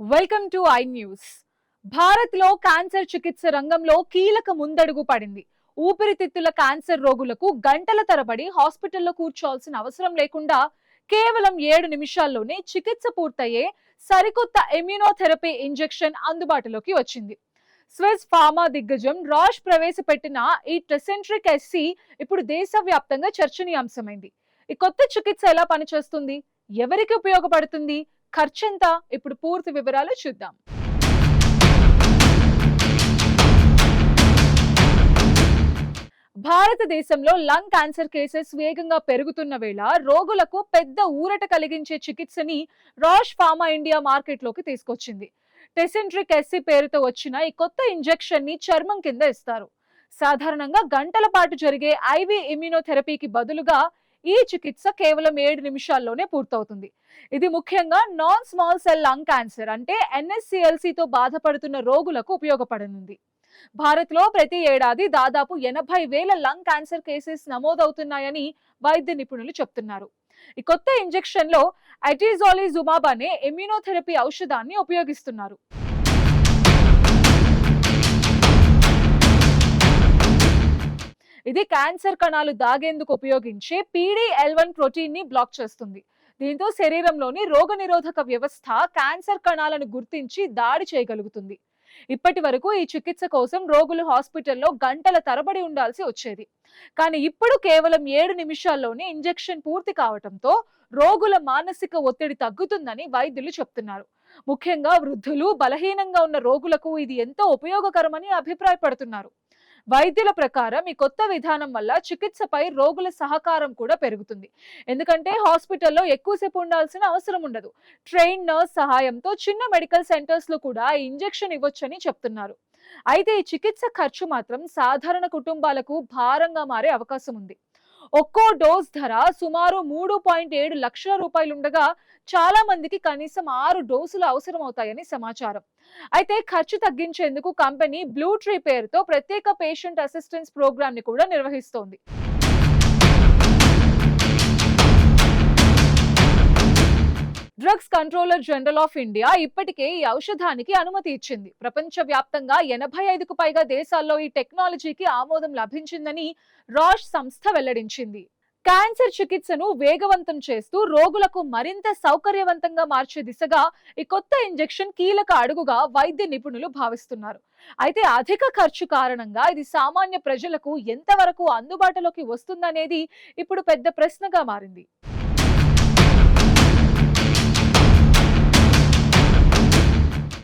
Welcome to I news. Bharat లో cancer చికిత్స రంగంలో కీలక ముందడుగు పడింది. ఊపిరితిత్తుల క్యాన్సర్ రోగులకు గంటల తరబడి హాస్పిటల్లో కూర్చోవాల్సిన అవసరం లేకుండా కేవలం 7 నిమిషాల్లోనే చికిత్స పూర్తయ్యే సరికొత్త ఇమ్యునోథెరపీ ఇంజెక్షన్ అందుబాటులోకి వచ్చింది. స్విస్ ఫార్మా దిగ్గజం రాష్ ప్రవేశపెట్టిన ఈ టెసెంట్రిక్ ఎస్సి ఇప్పుడు దేశవ్యాప్తంగా చర్చనీయాంశమైంది. ఈ కొత్త చికిత్స ఎలా పనిచేస్తుంది, ఎవరికి ఉపయోగపడుతుంది, ఖర్చెంత, ఇప్పుడు పూర్తి వివరాలు చూద్దాం. భారతదేశంలో లంగ్ క్యాన్సర్ కేసెస్ వేగంగా పెరుగుతున్న వేళ రోగులకు పెద్ద ఊరట కలిగించే చికిత్సని రాష్ ఫార్మా ఇండియా మార్కెట్లోకి తీసుకొచ్చింది. టెసెంట్రిక్ ఎస్సి పేరుతో వచ్చిన ఈ కొత్త ఇంజెక్షన్ ని చర్మం కింద ఇస్తారు. సాధారణంగా గంటల పాటు జరిగే ఐవి ఇమ్యునోథెరపీకి బదులుగా ఈ చికిత్స కేవలం 7 నిమిషాల్లోనే పూర్తవుతుంది. ఇది ముఖ్యంగా non small cell lung cancer అంటే NSCLC తో బాధపడుతున్న రోగులకు ఉపయోగపడనుంది. భారత్ లో ప్రతి ఏడాది దాదాపు 80,000 లంగ్ క్యాన్సర్ కేసెస్ నమోదవుతున్నాయని వైద్య నిపుణులు చెప్తున్నారు. ఈ కొత్త ఇంజెక్షన్ లో అటిజోలిజుమాబ్ అనే ఇమ్యునోథెరపీ ఔషధాన్ని ఉపయోగిస్తున్నారు. ఇది క్యాన్సర్ కణాలు దాగేందుకు ఉపయోగించే PDL1 ప్రోటీన్ ని బ్లాక్ చేస్తుంది. దీంతో శరీరంలోని రోగనిరోధక వ్యవస్థ క్యాన్సర్ కణాలను గుర్తించి దాడి చేయగలుగుతుంది. ఇప్పటి వరకు ఈ చికిత్స కోసం రోగులు హాస్పిటల్లో గంటల తరబడి ఉండాల్సి వచ్చేది. కానీ ఇప్పుడు కేవలం 7 నిమిషాల్లోనే ఇంజెక్షన్ పూర్తి కావడంతో రోగుల మానసిక ఒత్తిడి తగ్గుతుందని వైద్యులు చెప్తున్నారు. ముఖ్యంగా వృద్ధులు, బలహీనంగా ఉన్న రోగులకు ఇది ఎంతో ఉపయోగకరమని అభిప్రాయపడుతున్నారు. వైద్యుల ప్రకారం ఈ కొత్త విధానం వల్ల చికిత్సపై రోగుల సహకారం కూడా పెరుగుతుంది. ఎందుకంటే హాస్పిటల్లో ఎక్కువసేపు ఉండాల్సిన అవసరం ఉండదు. ట్రైన్ నర్స్ సహాయంతో చిన్న మెడికల్ సెంటర్స్ లో కూడా ఈ ఇంజెక్షన్ ఇవ్వొచ్చని చెప్తున్నారు. అయితే ఈ చికిత్స ఖర్చు మాత్రం సాధారణ కుటుంబాలకు భారంగా మారే అవకాశం ఉంది. ఒక్కో డోస్ ధర సుమారు 3.7 లక్షల రూపాయలుండగా చాలా మందికి కనీసం 6 డోసులు అవసరమవుతాయని సమాచారం. అయితే ఖర్చు తగ్గించేందుకు కంపెనీ బ్లూ ట్రీ పేరుతో ప్రత్యేక పేషెంట్ అసిస్టెన్స్ ప్రోగ్రామ్ ని కూడా నిర్వహిస్తోంది. Drugs controller general of India ఇప్పటికే ఈ ఔషధానికి అనుమతి ఇచ్చింది. ప్రపంచ వ్యాప్తంగా 85కు పైగా దేశాల్లో ఈ టెక్నాలజీకి ఆమోదం లభించిందని రాష్ సంస్థ వెల్లడించింది. క్యాన్సర్ చికిత్సను వేగవంతం చేస్తూ రోగులకు మరింత సౌకర్యవంతంగా మార్చే దిశగా ఈ కొత్త ఇంజెక్షన్ కీలక అడుగుగా వైద్య నిపుణులు భావిస్తున్నారు. అయితే అధిక ఖర్చు కారణంగా ఇది సామాన్య ప్రజలకు ఎంతవరకు అందుబాటులోకి వస్తుందనేది ఇప్పుడు పెద్ద ప్రశ్నగా మారింది.